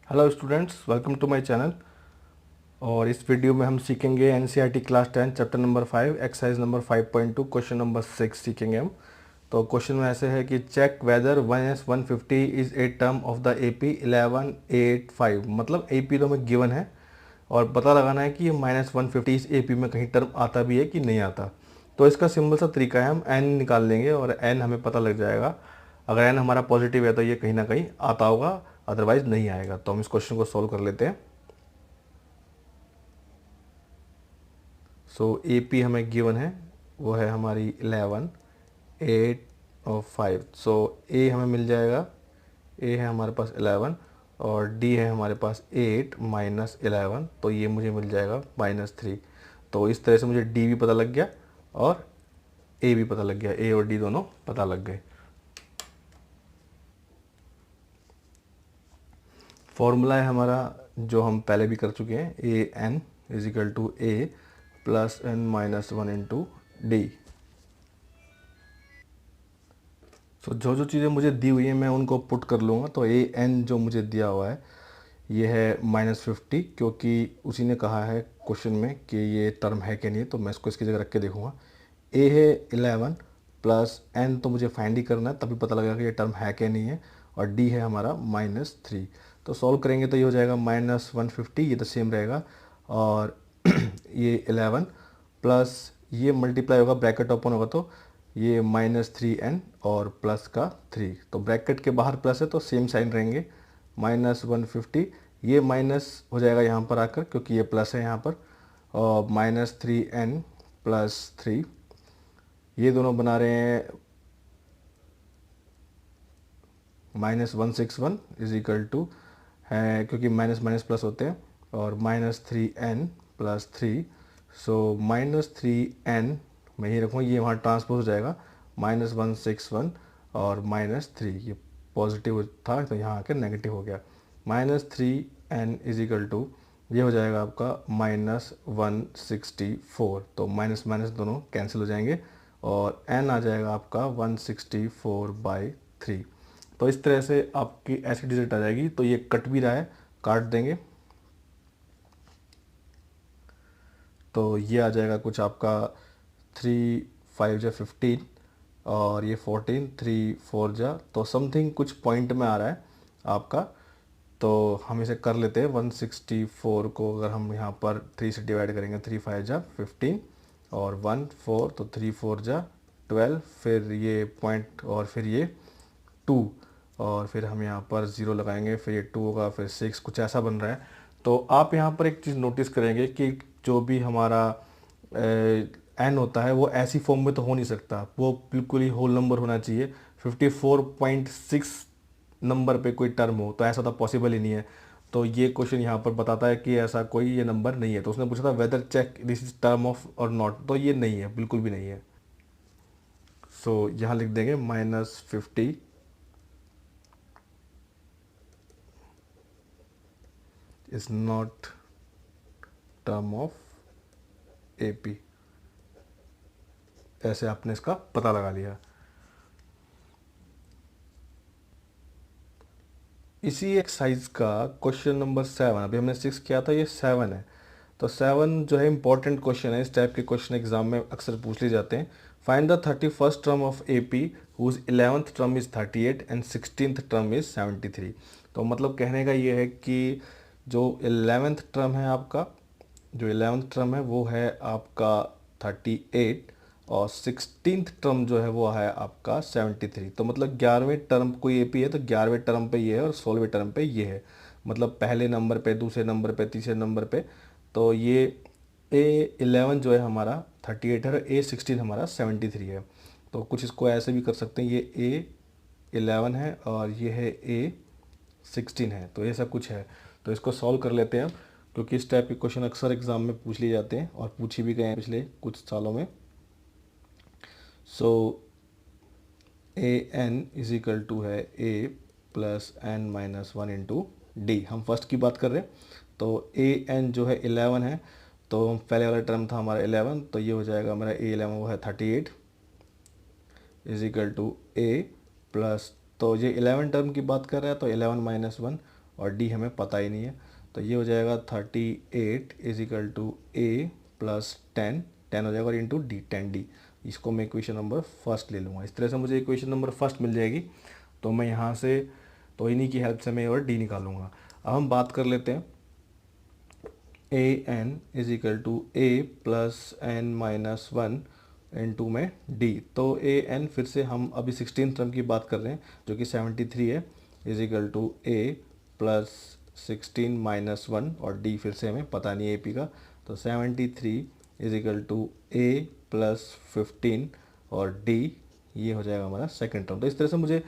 Hello students, welcome to my channel. और इस video में हम सीखेंगे NCERT class 10 chapter number 5 exercise number 5.2 question number 6 सीखेंगे हम। तो क्वेश्चन में ऐसे है कि check whether 1s150 is a term of the AP 1185। मतलब एपी तो हमें गिवन है और पता लगाना है कि ये -150 इस एपी में कहीं टर्म आता भी है कि नहीं आता। तो इसका सिंपल सा तरीका है, हम एन निकाल लेंगे और एन हमें पता लग जाएगा। अगर एन हमारा पॉजिटिव है तो ये कहीं ना कहीं आता होगा, अदरवाइज नहीं आएगा। तो हम इस क्वेश्चन को सॉल्व कर लेते हैं। सो ए पी हमें गिवन है, वो है हमारी 11, 8 और 5। सो ए हमें मिल जाएगा, ए है हमारे पास 11 और डी है हमारे पास 8 माइनस 11, तो ये मुझे मिल जाएगा -3। तो इस तरह से मुझे डी भी पता लग गया और ए भी पता लग गया, ए और डी दोनों पता लग गए। फॉर्मूला है हमारा जो हम पहले भी कर चुके हैं, A N equal to A plus N minus 1 into D. So जो जो चीज़ें मुझे दी हुई है मैं उनको पुट कर लूँगा। तो ए एन जो मुझे दिया हुआ है ये है -50, क्योंकि उसी ने कहा है क्वेश्चन में कि ये टर्म है कि नहीं, तो मैं इसको इसकी जगह रख के देखूँगा। ए है 11 प्लस एन, तो मुझे फाइंड ही करना है, तभी पता लगेगा कि ये टर्म है कि नहीं है। और डी है हमारा -3। तो सॉल्व करेंगे तो ये हो जाएगा -150, ये तो सेम रहेगा। और ये 11 प्लस ये मल्टीप्लाई होगा, ब्रैकेट ओपन होगा तो ये -3n और प्लस का 3, तो ब्रैकेट के बाहर प्लस है तो सेम साइन रहेंगे। -150, ये माइनस हो जाएगा यहाँ पर आकर क्योंकि ये प्लस है यहाँ पर, और -3n प्लस 3, ये दोनों बना रहे हैं -161 इज इक्वल टू है, क्योंकि माइनस माइनस प्लस होते हैं, और -3n प्लस 3। सो -3n मैं ही रखूँगा, ये वहाँ ट्रांसपोज हो जाएगा, -161 और -3, ये पॉजिटिव था तो यहाँ आके नेगेटिव हो गया। -3n इज इक्वल टू ये हो जाएगा आपका -164, तो माइनस माइनस दोनों कैंसिल हो जाएंगे और n आ जाएगा आपका 164/3। तो इस तरह से आपकी ऐसी डिजिट आ जाएगी। तो ये कट भी रहा है, काट देंगे तो ये आ जाएगा कुछ आपका 3 5 जा 15 और ये 14 3 4 जा, तो समथिंग कुछ पॉइंट में आ रहा है आपका। तो हम इसे कर लेते हैं 164 को अगर हम यहाँ पर 3 से डिवाइड करेंगे, 3 5 जा 15 और 1 4, तो 3 4 जा 12, फिर ये पॉइंट और फिर ये 2, और फिर हम यहाँ पर 0 लगाएंगे, फिर ये 2 होगा, फिर 6, कुछ ऐसा बन रहा है। तो आप यहाँ पर एक चीज़ नोटिस करेंगे कि जो भी हमारा एन होता है वो ऐसी फॉर्म में तो हो नहीं सकता, वो बिल्कुल ही होल नंबर होना चाहिए। 54.6 नंबर पे कोई टर्म हो तो ऐसा तो पॉसिबल ही नहीं है। तो ये क्वेश्चन यहाँ पर बताता है कि ऐसा कोई ये नंबर नहीं है। तो उसने पूछा था whether check this is term of और नॉट, तो ये नहीं है, बिल्कुल भी नहीं है। सो यहाँ लिख देंगे -50 is not term of AP. ऐसे आपने इसका पता लगा लिया। इसी एक्सरसाइज का क्वेश्चन नंबर 7, अभी हमने 6 किया था, ये 7 है। तो 7 जो है इंपॉर्टेंट क्वेश्चन है, इस टाइप के क्वेश्चन एग्जाम में अक्सर पूछ लिए जाते हैं। Find the 31st term of AP whose 11th term is 38 and 16th term is 73। तो मतलब कहने का ये है कि जो 11th टर्म है आपका, जो 11th टर्म है वो है आपका 38 और 16th टर्म जो है वो है आपका 73। तो मतलब 11वें टर्म कोई एपी है तो 11वें टर्म पे ये है और 16वें टर्म पे ये है, मतलब पहले नंबर पे, दूसरे नंबर पे, तीसरे नंबर पे। तो ये A11 जो है हमारा 38 है और A16 हमारा 73 है। तो कुछ इसको ऐसे भी कर सकते हैं, ये A11 है और ये है A16 है, तो ऐसा कुछ है। तो इसको सॉल्व कर लेते हैं हम, क्योंकि इस टाइप के क्वेश्चन अक्सर एग्जाम में पूछ लिए जाते हैं और पूछे भी गए हैं पिछले कुछ सालों में। So A N is equal to है A plus N minus 1 into D. हम फर्स्ट की बात कर रहे हैं, तो ए एन जो है 11 है, तो हम पहले वाला टर्म था हमारा 11, तो ये हो जाएगा हमारा A11 वो है 38 is equal to A plus, तो ये 11 टर्म की बात कर रहा है तो 11 माइनस 1, और डी हमें पता ही नहीं है। तो ये हो जाएगा 38 is equal to A plus 10 हो जाएगा और इंटू डी 10D। इसको मैं इक्वेशन नंबर फर्स्ट ले लूँगा। इस तरह से मुझे इक्वेशन नंबर फर्स्ट मिल जाएगी। तो मैं यहाँ से तो इन्हीं की हेल्प से मैं और डी निकालूंगा। अब हम बात कर लेते हैं A N is equal to A plus N minus one into में डी। तो ए एन फिर से हम अभी 16th टर्म की बात कर रहे हैं जो कि 73 है, is equal to A plus 16 minus one और डी फिर से हमें पता नहीं है ए पी का। तो 73 is equal to A plus 15 और डी ये हो जाएगा हमारा सेकंड टर्म। तो इस तरह से मुझे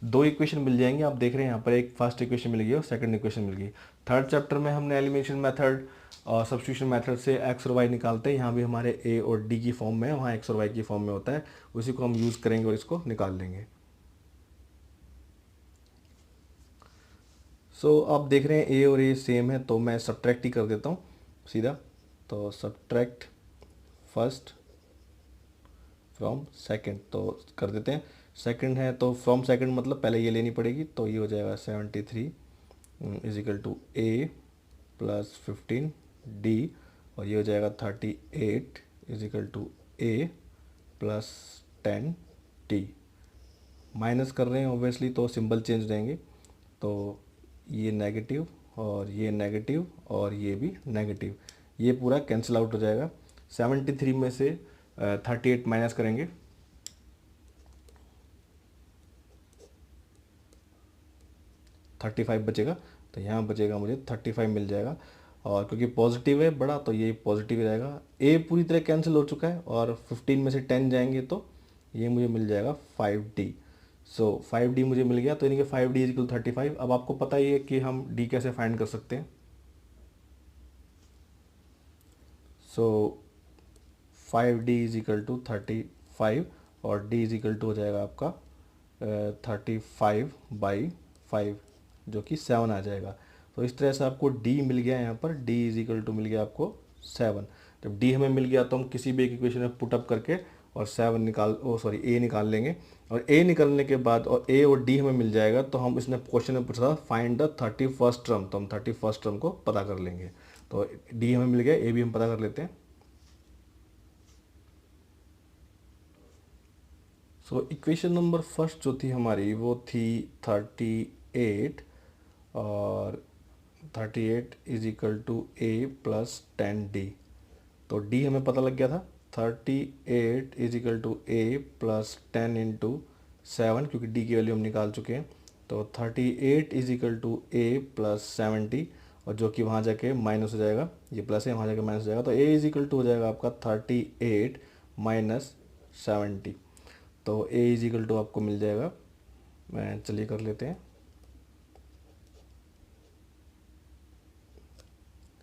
दो इक्वेशन मिल जाएंगे। आप देख रहे हैं यहाँ पर एक फर्स्ट इक्वेशन मिल गई और सेकंड इक्वेशन मिल गई। थर्ड चैप्टर में हमने एलिमिनेशन मेथड और सब्स्टिट्यूशन मेथड से एक्स और वाई निकालते हैं। यहाँ भी हमारे ए और डी की फॉर्म में है, वहाँ एक्स और वाई की फॉर्म में होता है, उसी को हम यूज़ करेंगे और इसको निकाल लेंगे। सो आप देख रहे हैं ए और ए सेम है, तो मैं सब्ट्रैक्ट ही कर देता हूँ सीधा। तो सब्ट्रैक्ट फर्स्ट फ्रॉम सेकंड तो कर देते हैं। सेकंड है तो फ्रॉम सेकंड मतलब पहले ये लेनी पड़ेगी। तो ये हो जाएगा 73 is equal to A plus 15 d और ये हो जाएगा 38 is equal to A plus 10 d. Minus कर रहे हैं ऑब्वियसली तो सिंबल चेंज रहेंगे। तो ये नेगेटिव और ये नेगेटिव और ये भी नेगेटिव, ये पूरा कैंसिल आउट हो जाएगा। 73 में से 38 माइनस करेंगे 35 बचेगा। तो यहाँ बचेगा मुझे 35 मिल जाएगा और क्योंकि पॉजिटिव है बड़ा तो ये पॉजिटिव रहेगा। ए पूरी तरह कैंसिल हो चुका है और 15 में से 10 जाएंगे तो ये मुझे मिल जाएगा 5D। सो 5D मुझे मिल गया। तो यानी कि 5D इज इक्वल 35। अब आपको पता ही है कि हम D कैसे फाइंड कर सकते हैं। सो 5D इज इक्वल टू 35 और D इज इक्वल टू हो जाएगा आपका 35/5 जो कि 7 आ जाएगा। तो इस तरह से आपको D मिल गया। यहाँ पर D इज इक्वल टू मिल गया आपको 7। जब D हमें मिल गया तो हम किसी भी एक इक्वेशन में पुटअप करके और 7 निकाल A निकाल लेंगे और A निकालने के बाद और A और D हमें मिल जाएगा। तो हम इसने क्वेश्चन में पूछा था फाइंड द 31st टर्म, तो हम 31st टर्म को पता कर लेंगे। तो D हमें मिल गया, A भी हम पता कर लेते हैं। सो इक्वेशन नंबर फर्स्ट जो थी हमारी वो थी 38 और 38 is equal to A plus 10D। तो D हमें पता लग गया था 38 is equal to A plus 10 into 7 क्योंकि D की वैल्यू हम निकाल चुके हैं। तो 38 is equal to A plus 70 और जो कि वहाँ जाके माइनस हो जाएगा, ये प्लस है वहाँ जाके माइनस हो जाएगा। तो A इज इक्वल टू हो जाएगा आपका 38 माइनस 70। तो A इज इक्वल टू आपको मिल जाएगा, मैं चलिए कर लेते हैं।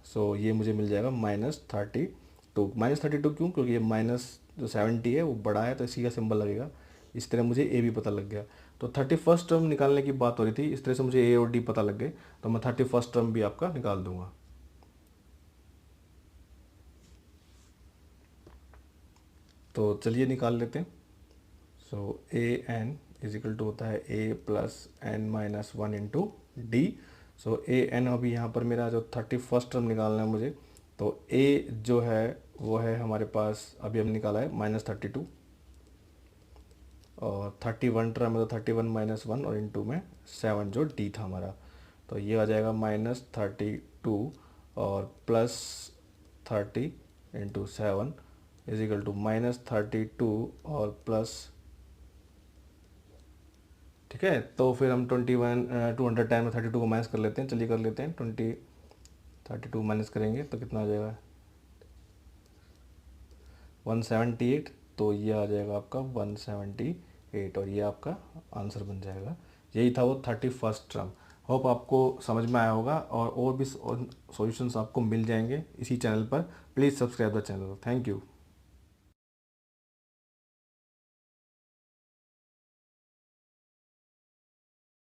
सो ये मुझे मिल जाएगा -32। -32 क्यों? क्योंकि ये माइनस जो 70 है वो बड़ा है तो इसी का सिंबल लगेगा। इस तरह मुझे ए भी पता लग गया। तो 31st टर्म निकालने की बात हो रही थी, इस तरह से मुझे ए और डी पता लग गए तो मैं 31st टर्म भी आपका निकाल दूंगा। तो चलिए निकाल लेते हैं। So A N is equal to होता है A plus N minus one into D. So A N अभी यहाँ पर मेरा जो 31st टर्म निकालना है मुझे, तो ए जो है वो है हमारे पास अभी हम निकाला है -32 और 31 टर्म है तो 31 माइनस 1 और इंटू में 7 जो डी था हमारा। तो ये आ जाएगा -32 और +30 इंटू 7 इज इक्वल टू -32 और प्लस, ठीक है। तो फिर हम 210 में 32 को माइनस कर लेते हैं। चलिए कर लेते हैं। 32 माइनस करेंगे तो कितना आ जाएगा 178। तो ये आ जाएगा आपका 178 और ये आपका आंसर बन जाएगा। यही था वो 31st टर्म। होप आपको समझ में आया होगा और भी सॉल्यूशंस आपको मिल जाएंगे इसी चैनल पर। Please subscribe the channel. Thank you.